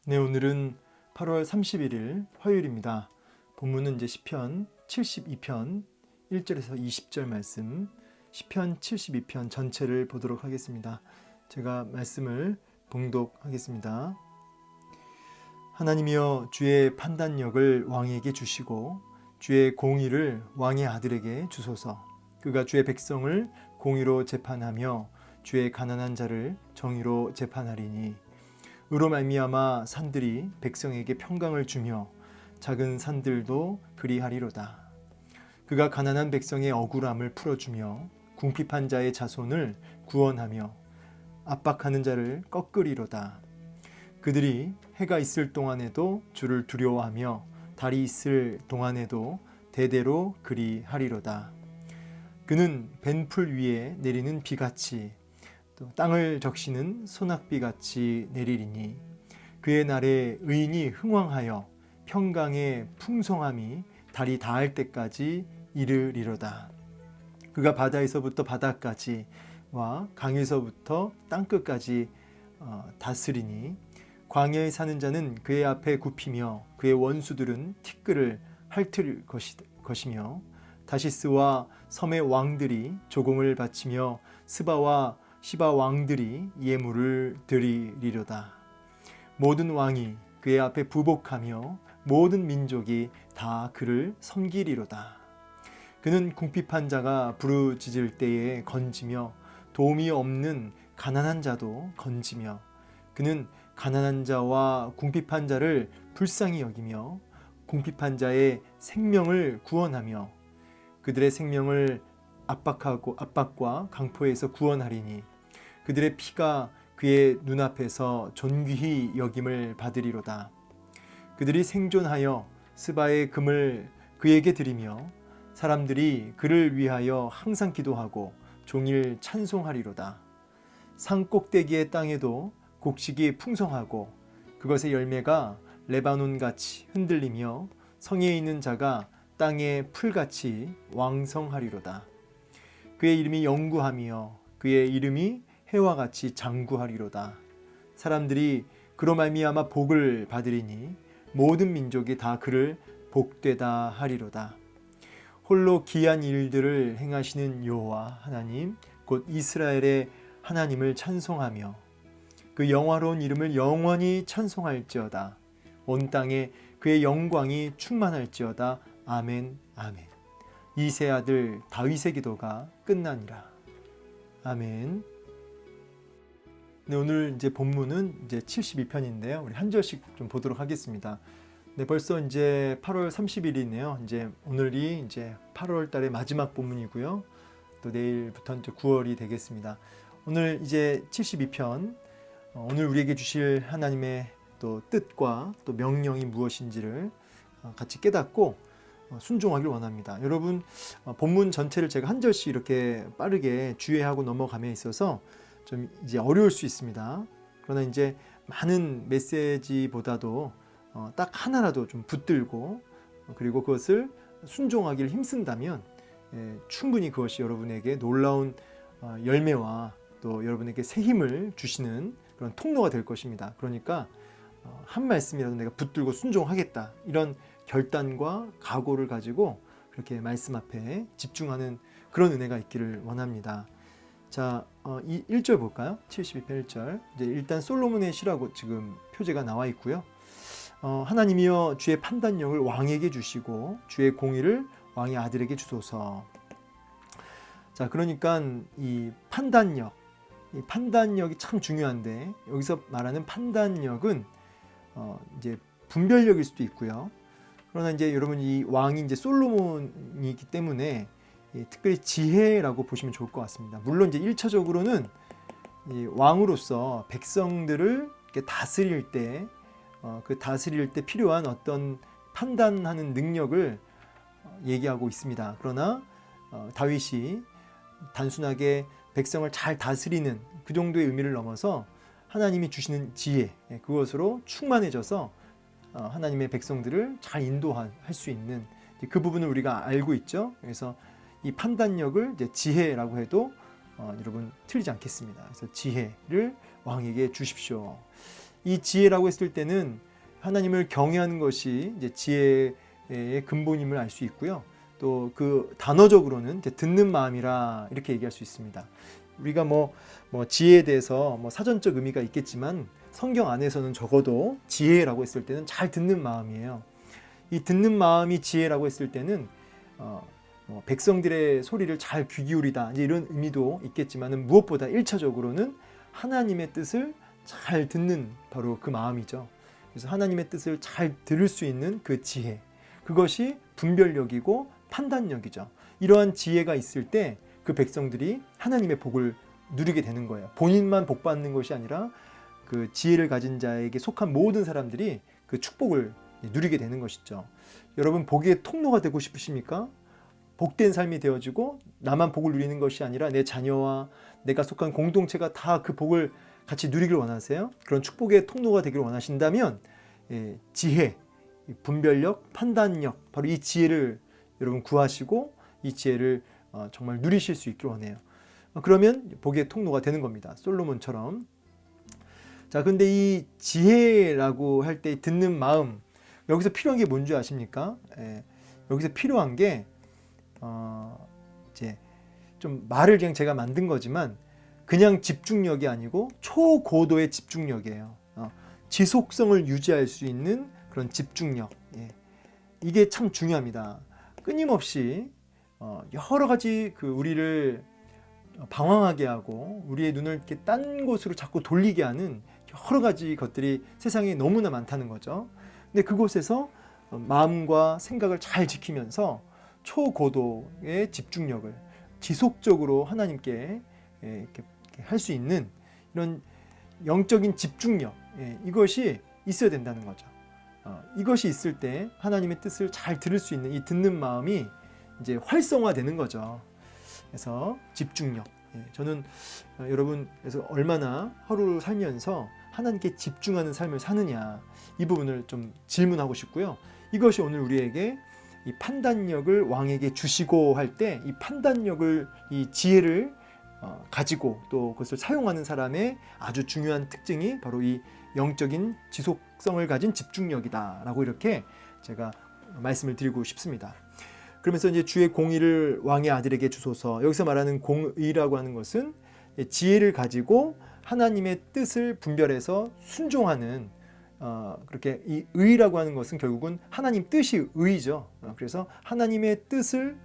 네, 오늘은 8월 31일 화요일입니다. 본문은 이제 시편 72편 1절에서 20절 말씀, 시편 72편 전체를 보도록 하겠습니다. 제가 말씀을 봉독하겠습니다. 하나님이여, 주의 판단력을 왕에게 주시고 주의 공의를 왕의 아들에게 주소서. 그가 주의 백성을 공의로 재판하며 주의 가난한 자를 정의로 재판하리니, 의로 말미암아 산들이 백성에게 평강을 주며 작은 산들도 그리하리로다. 그가 가난한 백성의 억울함을 풀어주며 궁핍한 자의 자손을 구원하며 압박하는 자를 꺾으리로다. 그들이 해가 있을 동안에도 주를 두려워하며 달이 있을 동안에도 대대로 그리하리로다. 그는 벤풀 위에 내리는 비같이 또 땅을 적시는 소낙비같이 내리리니, 그의 날에 의인이 흥왕하여 평강의 풍성함이 달이 닿을 때까지 이르리로다. 그가 바다에서부터 바다까지와 강에서부터 땅끝까지 다스리니, 광야에 사는 자는 그의 앞에 굽히며 그의 원수들은 티끌을 핥을 것이며, 다시스와 섬의 왕들이 조공을 바치며 스바와 시바 왕들이 예물을 드리리로다. 모든 왕이 그의 앞에 부복하며 모든 민족이 다 그를 섬기리로다. 그는 궁핍한 자가 부르짖을 때에 건지며 도움이 없는 가난한 자도 건지며, 그는 가난한 자와 궁핍한 자를 불쌍히 여기며 궁핍한 자의 생명을 구원하며 그들의 생명을 압박과 강포에서 구원하리니, 그들의 피가 그의 눈앞에서 존귀히 여김을 받으리로다. 그들이 생존하여 스바의 금을 그에게 드리며 사람들이 그를 위하여 항상 기도하고 종일 찬송하리로다. 산 꼭대기의 땅에도 곡식이 풍성하고 그것의 열매가 레바논같이 흔들리며 성에 있는 자가 땅의 풀같이 왕성하리로다. 그의 이름이 영구하며 그의 이름이 해와 같이 장구하리로다. 사람들이 그로 말미암아 복을 받으리니 모든 민족이 다 그를 복되다 하리로다. 홀로 기이한 일들을 행하시는 여호와 하나님 곧 이스라엘의 하나님을 찬송하며 그 영화로운 이름을 영원히 찬송할지어다. 온 땅에 그의 영광이 충만할지어다. 아멘, 아멘. 이세 아들 다윗의 기도가 끝나니라. 아멘. 네, 오늘 이제 본문은 이제 72편인데요. 우리 한 절씩 좀 보도록 하겠습니다. 네, 벌써 이제 8월 30일이네요. 이제 오늘이 이제 8월 달의 마지막 본문이고요. 또 내일부터 이제 9월이 되겠습니다. 오늘 이제 72편, 오늘 우리에게 주실 하나님의 또 뜻과 또 명령이 무엇인지를 같이 깨닫고 순종하길 원합니다. 여러분, 본문 전체를 제가 한 절씩 이렇게 빠르게 주의하고 넘어감에 있어서 좀 이제 어려울 수 있습니다. 그러나 이제 많은 메시지보다도 딱 하나라도 좀 붙들고 그리고 그것을 순종하기를 힘쓴다면 충분히 그것이 여러분에게 놀라운 열매와 또 여러분에게 새 힘을 주시는 그런 통로가 될 것입니다. 그러니까 한 말씀이라도 내가 붙들고 순종하겠다, 이런 결단과 각오를 가지고 그렇게 말씀 앞에 집중하는 그런 은혜가 있기를 원합니다. 자, 이 1절 볼까요? 72편 1절. 이제 일단 솔로몬의 시라고 지금 표제가 나와 있고요. 하나님이여, 주의 판단력을 왕에게 주시고 주의 공의를 왕의 아들에게 주소서. 자, 그러니까 이 판단력이 참 중요한데, 여기서 말하는 판단력은 이제 분별력일 수도 있고요. 그러나 이제 여러분, 이 왕이 이제 솔로몬이기 때문에 특별히 지혜라고 보시면 좋을 것 같습니다. 물론 이제 1차적으로는 이 왕으로서 백성들을 이렇게 다스릴 때 그 다스릴 때 필요한 어떤 판단하는 능력을 얘기하고 있습니다. 그러나 다윗이 단순하게 백성을 잘 다스리는 그 정도의 의미를 넘어서 하나님이 주시는 지혜, 그것으로 충만해져서 하나님의 백성들을 잘 인도할 수 있는 그 부분을 우리가 알고 있죠. 그래서 이 판단력을 이제 지혜라고 해도 여러분 틀리지 않겠습니다. 그래서 지혜를 왕에게 주십시오. 이 지혜라고 했을 때는 하나님을 경외하는 것이 이제 지혜의 근본임을 알 수 있고요. 또 그 단어적으로는 이제 듣는 마음이라 이렇게 얘기할 수 있습니다. 우리가 뭐 지혜에 대해서 사전적 의미가 있겠지만 성경 안에서는 적어도 지혜라고 했을 때는 잘 듣는 마음이에요. 이 듣는 마음이 지혜라고 했을 때는 백성들의 소리를 잘 귀 기울이다, 이제 이런 의미도 있겠지만은 무엇보다 1차적으로는 하나님의 뜻을 잘 듣는 바로 그 마음이죠. 그래서 하나님의 뜻을 잘 들을 수 있는 그 지혜, 그것이 분별력이고 판단력이죠. 이러한 지혜가 있을 때 그 백성들이 하나님의 복을 누리게 되는 거예요. 본인만 복 받는 것이 아니라 그 지혜를 가진 자에게 속한 모든 사람들이 그 축복을 누리게 되는 것이죠. 여러분, 복의 통로가 되고 싶으십니까? 복된 삶이 되어지고 나만 복을 누리는 것이 아니라 내 자녀와 내가 속한 공동체가 다 그 복을 같이 누리길 원하세요? 그런 축복의 통로가 되기를 원하신다면 지혜, 분별력, 판단력, 바로 이 지혜를 여러분 구하시고 이 지혜를 정말 누리실 수 있기를 원해요. 그러면 복의 통로가 되는 겁니다. 솔로몬처럼. 자, 근데 이 지혜라고 할 때 듣는 마음, 여기서 필요한 게 뭔지 아십니까? 여기서 필요한 게 이제 좀 말을 그냥 제가 만든 거지만 그냥 집중력이 아니고 초고도의 집중력이에요. 지속성을 유지할 수 있는 그런 집중력. 이게 참 중요합니다. 끊임없이 여러 가지 우리를 방황하게 하고 우리의 눈을 이렇게 딴 곳으로 자꾸 돌리게 하는 여러 가지 것들이 세상에 너무나 많다는 거죠. 근데 그곳에서 마음과 생각을 잘 지키면서 초고도의 집중력을 지속적으로 하나님께 이렇게 할 수 있는 이런 영적인 집중력, 이것이 있어야 된다는 거죠. 이것이 있을 때 하나님의 뜻을 잘 들을 수 있는 이 듣는 마음이 이제 활성화되는 거죠. 그래서 집중력. 저는 여러분, 그래서 얼마나 하루를 살면서 하나님께 집중하는 삶을 사느냐, 이 부분을 좀 질문하고 싶고요. 이것이 오늘 우리에게 이 판단력을 왕에게 주시고 할 때 이 판단력을, 이 지혜를 가지고 또 그것을 사용하는 사람의 아주 중요한 특징이 바로 이 영적인 지속성을 가진 집중력이다라고 이렇게 제가 말씀을 드리고 싶습니다. 그러면서 이제 주의 공의를 왕의 아들에게 주소서. 여기서 말하는 공의라고 하는 것은 지혜를 가지고 하나님의 뜻을 분별해서 순종하는, 그렇게 이 의라고 하는 것은 결국은 하나님 뜻이 의죠. 그래서 하나님의 뜻을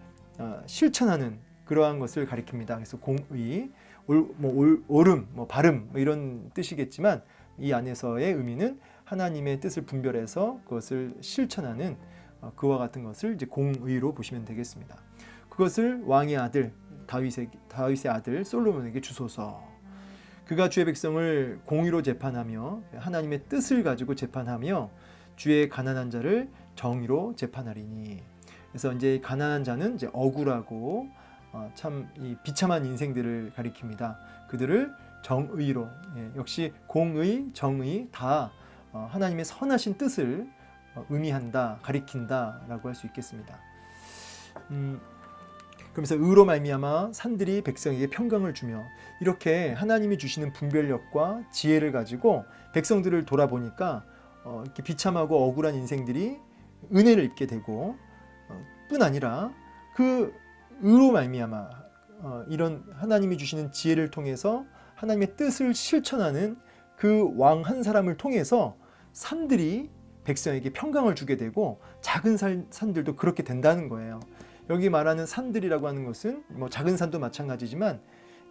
실천하는 그러한 것을 가리킵니다. 그래서 공의, 옳음, 바름 이런 뜻이겠지만 이 안에서의 의미는 하나님의 뜻을 분별해서 그것을 실천하는 그와 같은 것을 이제 공의로 보시면 되겠습니다. 그것을 왕의 아들 다윗의 아들 솔로몬에게 주소서. 그가 주의 백성을 공의로 재판하며 하나님의 뜻을 가지고 재판하며 주의 가난한 자를 정의로 재판하리니. 그래서 이제 가난한 자는 이제 억울하고 참 이 비참한 인생들을 가리킵니다. 그들을 정의로, 역시 공의, 정의 다 하나님의 선하신 뜻을 의미한다, 가리킨다라고 할 수 있겠습니다. 그러면서 의로 말미암아 산들이 백성에게 평강을 주며, 이렇게 하나님이 주시는 분별력과 지혜를 가지고 백성들을 돌아보니까 이렇게 비참하고 억울한 인생들이 은혜를 입게 되고, 뿐 아니라 그 의로 말미암아 이런 하나님이 주시는 지혜를 통해서 하나님의 뜻을 실천하는 그 왕 한 사람을 통해서 산들이 백성에게 평강을 주게 되고 작은 산들도 그렇게 된다는 거예요. 여기 말하는 산들이라고 하는 것은 작은 산도 마찬가지지만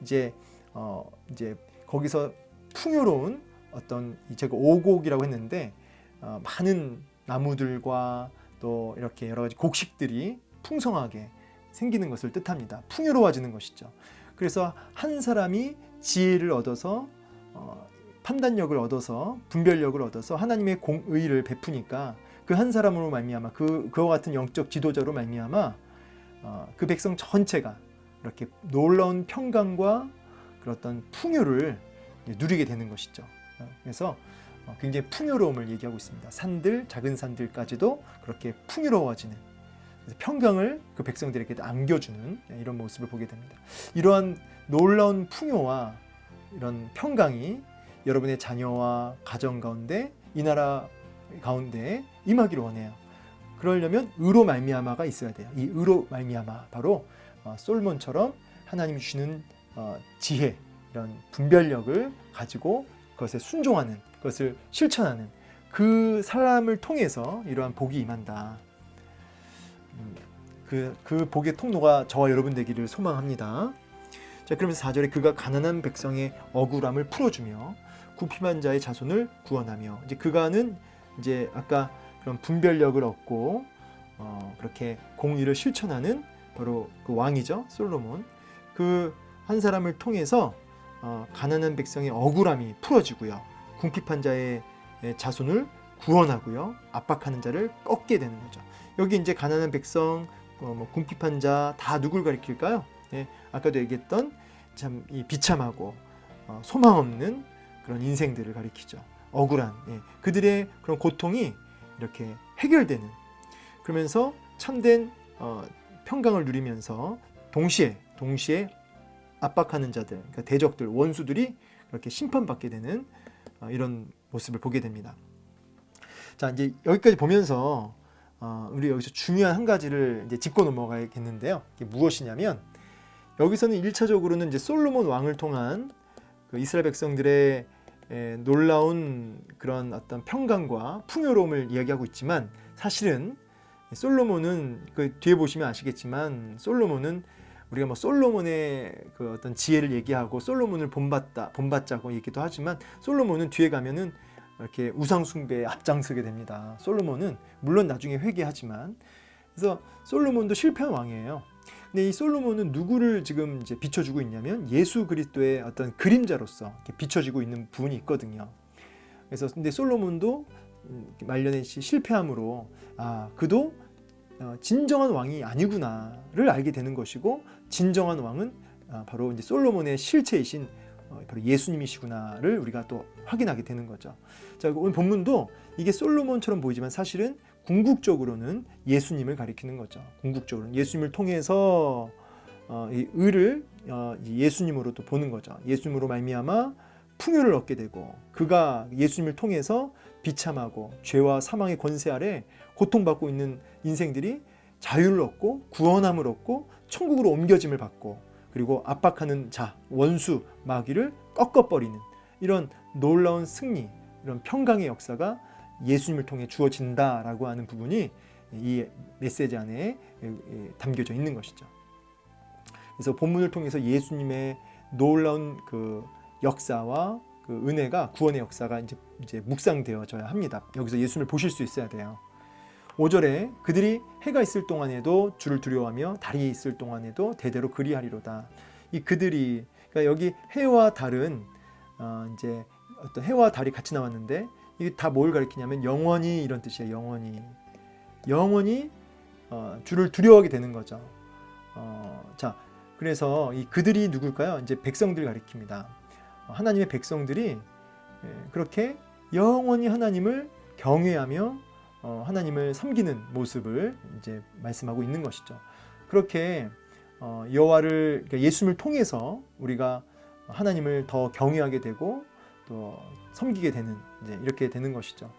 이제 거기서 풍요로운 어떤, 제가 오곡이라고 했는데 많은 나무들과 또 이렇게 여러 가지 곡식들이 풍성하게 생기는 것을 뜻합니다. 풍요로워지는 것이죠. 그래서 한 사람이 지혜를 얻어서 판단력을 얻어서 분별력을 얻어서 하나님의 공의를 베푸니까 그 한 사람으로 말미암아 그와 같은 영적 지도자로 말미암아 그 백성 전체가 이렇게 놀라운 평강과 그런 어떤 풍요를 누리게 되는 것이죠. 그래서 굉장히 풍요로움을 얘기하고 있습니다. 산들, 작은 산들까지도 그렇게 풍요로워지는, 평강을 그 백성들에게 안겨주는 이런 모습을 보게 됩니다. 이러한 놀라운 풍요와 이런 평강이 여러분의 자녀와 가정 가운데 이 나라 가운데 임하기를 원해요. 그러려면 의로 말미암아가 있어야 돼요. 이 의로 말미암아 바로 솔로몬처럼 하나님이 주시는 지혜, 이런 분별력을 가지고 그것에 순종하는, 그것을 실천하는 그 사람을 통해서 이러한 복이 임한다. 그 복의 통로가 저와 여러분 되기를 소망합니다. 자, 그러면서 4절에 그가 가난한 백성의 억울함을 풀어주며 굽힘한 자의 자손을 구원하며, 이제 그가는 이제 아까 그런 분별력을 얻고 그렇게 공의를 실천하는 바로 그 왕이죠, 솔로몬. 그 한 사람을 통해서 가난한 백성의 억울함이 풀어지고요, 궁핍한 자의 자손을 구원하고요, 압박하는 자를 꺾게 되는 거죠. 여기 이제 가난한 백성, 궁핍한 자 다 누굴 가리킬까요? 아까도 얘기했던 참 이 비참하고 소망 없는 그런 인생들을 가리키죠. 억울한 그들의 그런 고통이 이렇게 해결되는, 그러면서 참된 평강을 누리면서 동시에 압박하는 자들, 그러니까 대적들, 원수들이 그렇게 심판받게 되는 이런 모습을 보게 됩니다. 자, 이제 여기까지 보면서 우리 여기서 중요한 한 가지를 이제 짚고 넘어가야겠는데요. 이게 무엇이냐면, 여기서는 1차적으로는 이제 솔로몬 왕을 통한 그 이스라엘 백성들의 놀라운 그런 어떤 평강과 풍요로움을 이야기하고 있지만, 사실은 솔로몬은 그 뒤에 보시면 아시겠지만, 솔로몬은 우리가 뭐 솔로몬의 그 어떤 지혜를 얘기하고 솔로몬을 본받자고 얘기도 하지만, 솔로몬은 뒤에 가면은 이렇게 우상 숭배에 앞장서게 됩니다. 솔로몬은 물론 나중에 회개하지만, 그래서 솔로몬도 실패한 왕이에요. 근데 이 솔로몬은 누구를 지금 이제 비춰주고 있냐면, 예수 그리스도의 어떤 그림자로서 이렇게 비춰지고 있는 부분이 있거든요. 그래서 근데 솔로몬도 말년에 실패함으로 그도 진정한 왕이 아니구나를 알게 되는 것이고, 진정한 왕은 바로 이제 솔로몬의 실체이신 바로 예수님이시구나를 우리가 또 확인하게 되는 거죠. 자, 오늘 본문도 이게 솔로몬처럼 보이지만 사실은 궁극적으로는 예수님을 가리키는 거죠. 궁극적으로는 예수님을 통해서 이 의를 예수님으로 또 보는 거죠. 예수님으로 말미암아 풍요를 얻게 되고, 그가 예수님을 통해서 비참하고 죄와 사망의 권세 아래 고통받고 있는 인생들이 자유를 얻고 구원함을 얻고 천국으로 옮겨짐을 받고, 그리고 압박하는 자, 원수, 마귀를 꺾어버리는 이런 놀라운 승리, 이런 평강의 역사가 예수님을 통해 주어진다라고 하는 부분이 이 메시지 안에 담겨져 있는 것이죠. 그래서 본문을 통해서 예수님의 놀라운 그 역사와 그 은혜가, 구원의 역사가 이제 묵상되어져야 합니다. 여기서 예수님을 보실 수 있어야 돼요. 5절에 그들이 해가 있을 동안에도 주를 두려워하며 달이 있을 동안에도 대대로 그리하리로다. 이 그들이, 그러니까 여기 해와 달은 이제 어떤 해와 달이 같이 나왔는데, 이게 다 뭘 가리키냐면 영원히, 이런 뜻이에요. 영원히 주를 두려워하게 되는 거죠. 자, 그래서 이 그들이 누굴까요? 이제 백성들 가리킵니다. 하나님의 백성들이 그렇게 영원히 하나님을 경외하며 하나님을 섬기는 모습을 이제 말씀하고 있는 것이죠. 그렇게 여호와를, 그러니까 예수님을 통해서 우리가 하나님을 더 경외하게 되고 또 섬기게 되는, 이제 이렇게 되는 것이죠.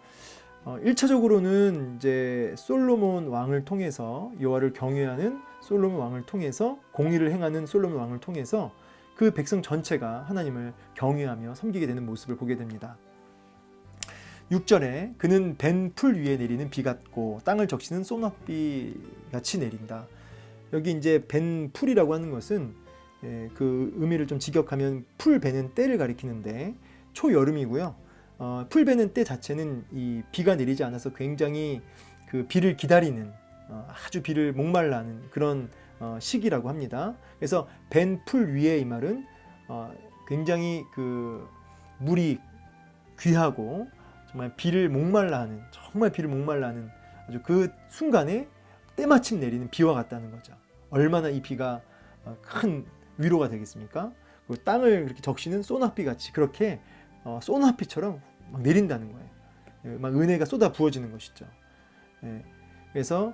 1차적으로는 이제 솔로몬 왕을 통해서, 여호와를 경외하는 솔로몬 왕을 통해서, 공의를 행하는 솔로몬 왕을 통해서 그 백성 전체가 하나님을 경외하며 섬기게 되는 모습을 보게 됩니다. 6절에 그는 벤 풀 위에 내리는 비 같고 땅을 적시는 소낙비 같이 내린다. 여기 이제 벤 풀이라고 하는 것은 그 의미를 좀 직역하면 풀 베는 때를 가리키는데, 초여름이고요. 풀 베는 때 자체는 이 비가 내리지 않아서 굉장히 그 비를 기다리는, 아주 비를 목말라 하는 그런 시기라고 합니다. 그래서 벤 풀 위에, 이 말은 굉장히 그 물이 귀하고 정말 비를 목말라 하는, 정말 비를 목말라 하는 아주 그 순간에 때마침 내리는 비와 같다는 거죠. 얼마나 이 비가 큰 위로가 되겠습니까? 그 땅을 그렇게 적시는 소낙비 같이, 그렇게 소낙비처럼 막 내린다는 거예요. 막 은혜가 쏟아 부어지는 것이죠. 그래서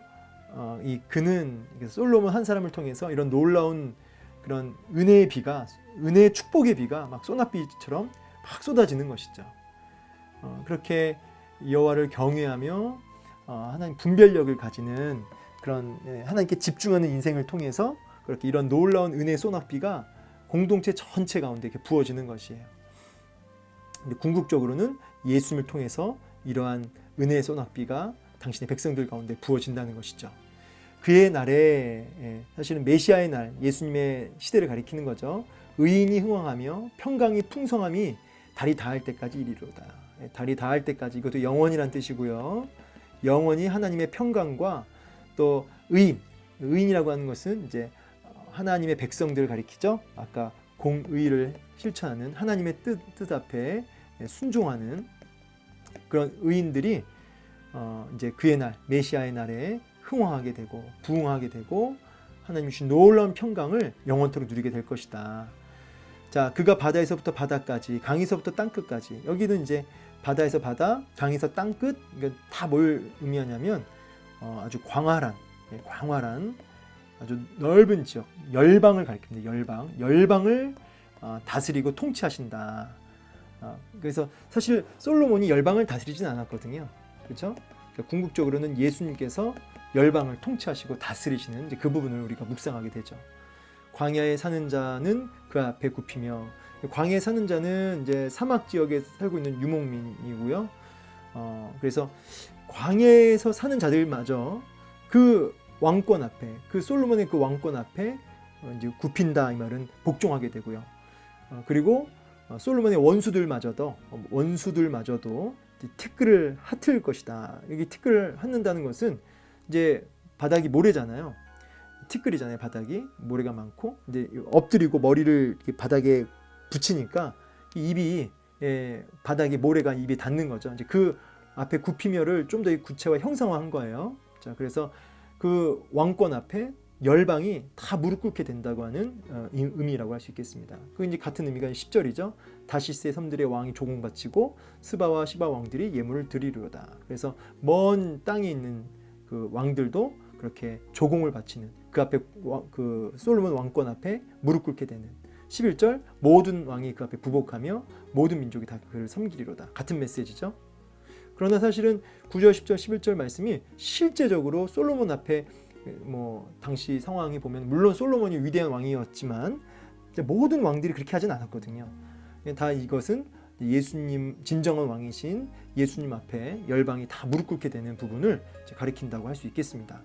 이 그는, 솔로몬 한 사람을 통해서 이런 놀라운 그런 은혜의 비가, 은혜의 축복의 비가 막 소낙비처럼 막 쏟아지는 것이죠. 그렇게 여호와를 경외하며 하나님 분별력을 가지는 그런 하나님께 집중하는 인생을 통해서 그렇게 이런 놀라운 은혜의 소낙비가 공동체 전체 가운데 이렇게 부어지는 것이에요. 근데 궁극적으로는 예수님을 통해서 이러한 은혜의 소낙비가 당신의 백성들 가운데 부어진다는 것이죠. 그의 날에 사실은 메시아의 날, 예수님의 시대를 가리키는 거죠. 의인이 흥왕하며 평강이 풍성함이 달이 닿을 때까지 이리로다. 달이 닿을 때까지, 이것도 영원이란 뜻이고요. 영원히 하나님의 평강과 또 의인이라고 하는 것은 이제 하나님의 백성들을 가리키죠. 아까 공의를 실천하는 하나님의 뜻 앞에 순종하는 그런 의인들이 이제 그의 날, 메시아의 날에 흥왕하게 되고 부흥하게 되고 하나님 주신 놀라운 평강을 영원토록 누리게 될 것이다. 자, 그가 바다에서부터 바다까지, 강에서부터 땅끝까지. 여기는 이제 바다에서 바다, 강에서 땅끝. 그러니까 다 뭘 의미하냐면 아주 광활한 아주 넓은 지역, 열방을 가리킵니다. 열방을 다스리고 통치하신다. 그래서 사실 솔로몬이 열방을 다스리진 않았거든요. 그렇죠? 그러니까 궁극적으로는 예수님께서 열방을 통치하시고 다스리시는 이제 그 부분을 우리가 묵상하게 되죠. 광야에 사는 자는 그 앞에 굽히며, 광야에 사는 자는 이제 사막 지역에 살고 있는 유목민이고요. 그래서 광야에서 사는 자들마저 그 왕권 앞에, 그 솔로몬의 그 왕권 앞에 이제 굽힌다, 이 말은 복종하게 되고요. 그리고 솔로몬의 원수들마저도 티끌을 핫을 것이다. 여기 티끌을 핫는다는 것은 이제 바닥이 모래잖아요. 티끌이잖아요. 바닥이 모래가 많고 이제 엎드리고 머리를 이렇게 바닥에 붙이니까 입이 바닥에 모래가 입에 닿는 거죠. 이제 그 앞에 굽히며를 좀 더 구체화 형상화한 거예요. 자, 그래서 그 왕권 앞에 열방이 다 무릎 꿇게 된다고 하는 의미라고 할 수 있겠습니다. 그 이제 같은 의미가 10절이죠. 다시스의 섬들의 왕이 조공바치고 스바와 시바 왕들이 예물을 드리려다. 그래서 먼 땅에 있는 그 왕들도 그렇게 조공을 바치는, 그 앞에 그 솔로몬 왕권 앞에 무릎 꿇게 되는. 11절 모든 왕이 그 앞에 부복하며 모든 민족이 다 그를 섬기리로다. 같은 메시지죠. 그러나 사실은 9절, 10절, 11절 말씀이 실제적으로 솔로몬 앞에 당시 상황이 보면 물론 솔로몬이 위대한 왕이었지만 모든 왕들이 그렇게 하진 않았거든요. 다 이것은 예수님, 진정한 왕이신 예수님 앞에 열방이 다 무릎 꿇게 되는 부분을 가리킨다고 할 수 있겠습니다.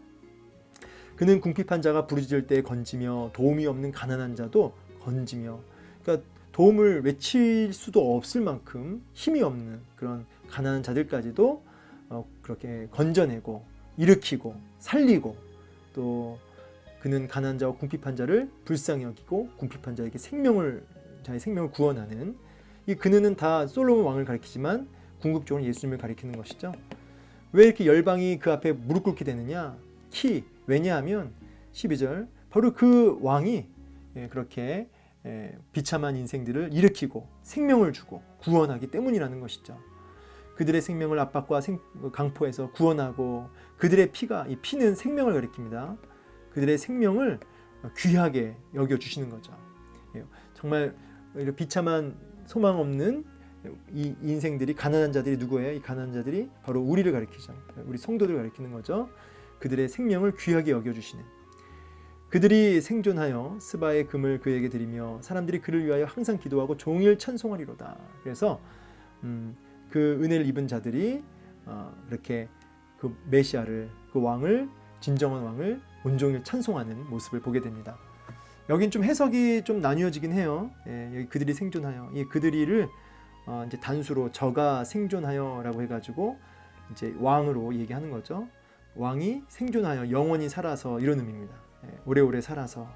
그는 궁핍한 자가 부르짖을 때 건지며 도움이 없는 가난한 자도 건지며, 그러니까 도움을 외칠 수도 없을 만큼 힘이 없는 그런 가난한 자들까지도 그렇게 건져내고 일으키고 살리고, 또 그는 가난한 자와 궁핍한 자를 불쌍히 여기고 궁핍한 자에게 자의 생명을 구원하는, 이 그는 다 솔로몬 왕을 가리키지만 궁극적으로 예수님을 가리키는 것이죠. 왜 이렇게 열방이 그 앞에 무릎 꿇게 되느냐? 왜냐하면 12절 바로 그 왕이 그렇게 비참한 인생들을 일으키고 생명을 주고 구원하기 때문이라는 것이죠. 그들의 생명을 압박과 강포에서 구원하고, 그들의 피가, 이 피는 생명을 가리킵니다. 그들의 생명을 귀하게 여겨주시는 거죠. 정말 비참한 소망 없는 이 인생들이, 가난한 자들이 누구예요? 이 가난한 자들이 바로 우리를 가리키죠. 우리 성도들을 가리키는 거죠. 그들의 생명을 귀하게 여겨주시는, 그들이 생존하여 스바의 금을 그에게 드리며 사람들이 그를 위하여 항상 기도하고 종일 찬송하리로다. 그래서 그 은혜를 입은 자들이 이렇게 그 메시아를, 그 왕을, 진정한 왕을 온종일 찬송하는 모습을 보게 됩니다. 여긴 좀 해석이 좀 나뉘어지긴 해요. 여기 그들이 생존하여, 이 그들이를 이제 단수로 저가 생존하여라고 해가지고 이제 왕으로 얘기하는 거죠. 왕이 생존하여 영원히 살아서, 이런 의미입니다. 오래오래 살아서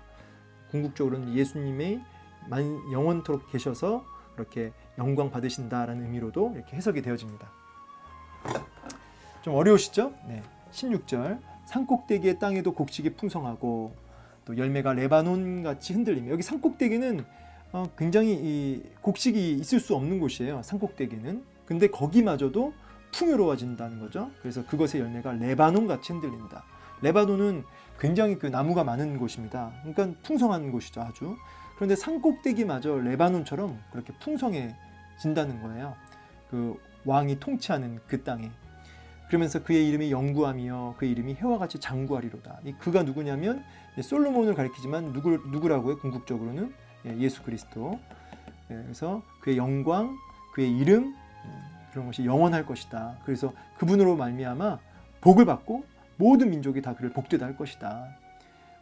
궁극적으로는 예수님이 영원토록 계셔서 그렇게 영광 받으신다라는 의미로도 이렇게 해석이 되어집니다. 좀 어려우시죠? 네. 16절 산꼭대기의 땅에도 곡식이 풍성하고 또 열매가 레바논 같이 흔들리며, 여기 산꼭대기는 굉장히 이 곡식이 있을 수 없는 곳이에요. 산꼭대기는. 근데 거기마저도 풍요로워진다는 거죠. 그래서 그것의 열매가 레바논 같이 흔들린다. 레바논은 굉장히 그 나무가 많은 곳입니다. 그러니까 풍성한 곳이죠, 아주. 그런데 산꼭대기마저 레바논처럼 그렇게 풍성해지는 진다는 거예요. 그 왕이 통치하는 그 땅에. 그러면서 그의 이름이 영구하며 그의 이름이 해와 같이 장구하리로다. 이 그가 누구냐면 솔로몬을 가리키지만 누구라고요? 궁극적으로는 예수 그리스도. 그래서 그의 영광, 그의 이름 그런 것이 영원할 것이다. 그래서 그분으로 말미암아 복을 받고 모든 민족이 다 그를 복되다 할 것이다.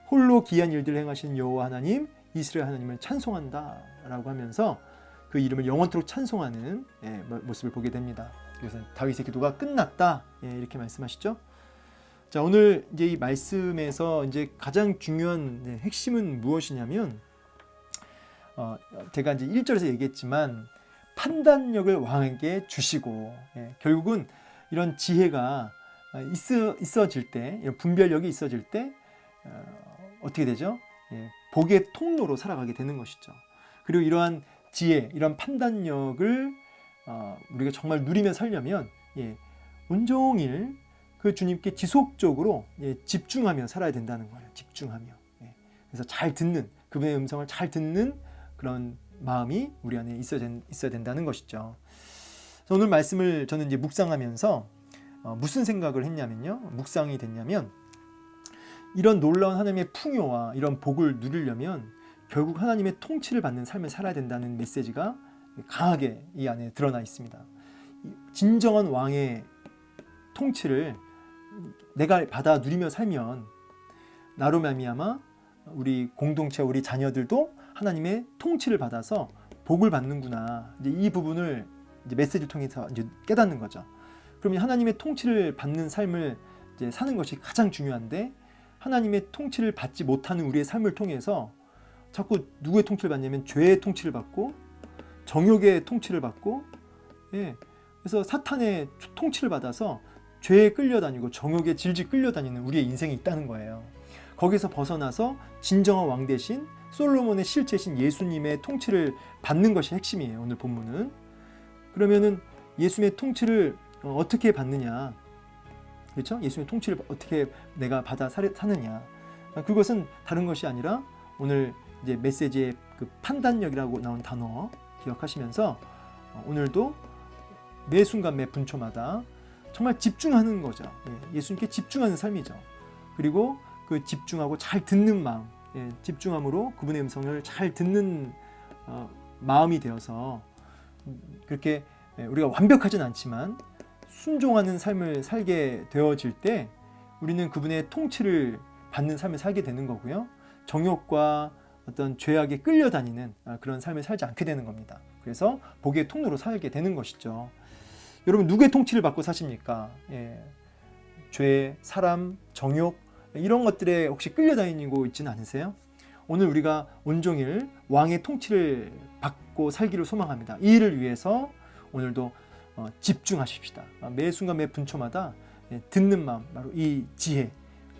홀로 기이한 일들을 행하신 여호와 하나님, 이스라엘 하나님을 찬송한다 라고 하면서 그 이름을 영원토록 찬송하는 모습을 보게 됩니다. 그래서 다윗의 기도가 끝났다 이렇게 말씀하시죠. 자, 오늘 이제 이 말씀에서 이제 가장 중요한 핵심은 무엇이냐면 제가 이제 1절에서 얘기했지만 판단력을 왕에게 주시고 결국은 이런 지혜가 있어질 때, 이런 분별력이 있어질 때 어떻게 되죠? 복의 통로로 살아가게 되는 것이죠. 그리고 이러한 지혜, 이런 판단력을 우리가 정말 누리며 살려면 온종일 그 주님께 지속적으로 집중하며 살아야 된다는 거예요. 집중하며. 그래서 잘 듣는, 그분의 음성을 잘 듣는 그런 마음이 우리 안에 있어야 된다는 것이죠. 오늘 말씀을 저는 이제 묵상하면서 무슨 생각을 했냐면요. 묵상이 됐냐면 이런 놀라운 하나님의 풍요와 이런 복을 누리려면 결국 하나님의 통치를 받는 삶을 살아야 된다는 메시지가 강하게 이 안에 드러나 있습니다. 진정한 왕의 통치를 내가 받아 누리며 살면 나로 말미암아 우리 공동체, 우리 자녀들도 하나님의 통치를 받아서 복을 받는구나. 이제 이 부분을 이제 메시지를 통해서 이제 깨닫는 거죠. 그러면 하나님의 통치를 받는 삶을 이제 사는 것이 가장 중요한데 하나님의 통치를 받지 못하는 우리의 삶을 통해서 자꾸 누구의 통치를 받냐면 죄의 통치를 받고 정욕의 통치를 받고 그래서 사탄의 통치를 받아서 죄에 끌려다니고 정욕에 질질 끌려다니는 우리의 인생이 있다는 거예요. 거기서 벗어나서 진정한 왕 대신 솔로몬의 실체신 예수님의 통치를 받는 것이 핵심이에요. 오늘 본문은. 그러면은 예수님의 통치를 어떻게 받느냐? 그렇죠? 예수님의 통치를 어떻게 내가 받아 사느냐? 그것은 다른 것이 아니라 오늘 이제 메시지의 그 판단력이라고 나온 단어 기억하시면서 오늘도 매 순간 매 분초마다 정말 집중하는 거죠. 예수님께 집중하는 삶이죠. 그리고 그 집중하고 잘 듣는 마음, 집중함으로 그분의 음성을 잘 듣는 마음이 되어서 그렇게 우리가 완벽하진 않지만 순종하는 삶을 살게 되어질 때 우리는 그분의 통치를 받는 삶을 살게 되는 거고요. 정욕과 어떤 죄악에 끌려다니는 그런 삶을 살지 않게 되는 겁니다. 그래서 복의 통로로 살게 되는 것이죠. 여러분 누구의 통치를 받고 사십니까? 죄, 사람, 정욕 이런 것들에 혹시 끌려다니고 있지는 않으세요? 오늘 우리가 온종일 왕의 통치를 받고 살기를 소망합니다. 이 일을 위해서 오늘도 집중하십시다. 매 순간 매 분초마다 듣는 마음, 바로 이 지혜,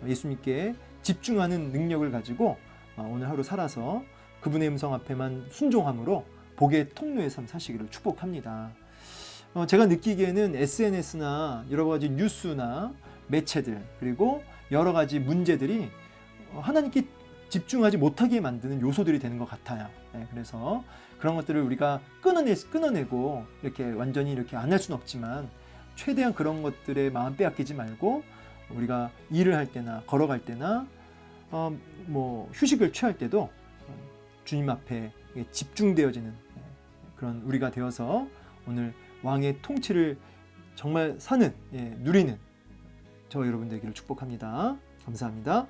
예수님께 집중하는 능력을 가지고 오늘 하루 살아서 그분의 음성 앞에만 순종함으로 복의 통로의 삶 사시기를 축복합니다. 제가 느끼기에는 SNS나 여러 가지 뉴스나 매체들 그리고 여러 가지 문제들이 하나님께 집중하지 못하게 만드는 요소들이 되는 것 같아요. 그래서 그런 것들을 우리가 끊어내고 이렇게 완전히 이렇게 안 할 수는 없지만 최대한 그런 것들에 마음 빼앗기지 말고 우리가 일을 할 때나 걸어갈 때나 휴식을 취할 때도 주님 앞에 집중되어지는 그런 우리가 되어서 오늘 왕의 통치를 정말 사는 누리는 저 여러분 되기를 축복합니다. 감사합니다.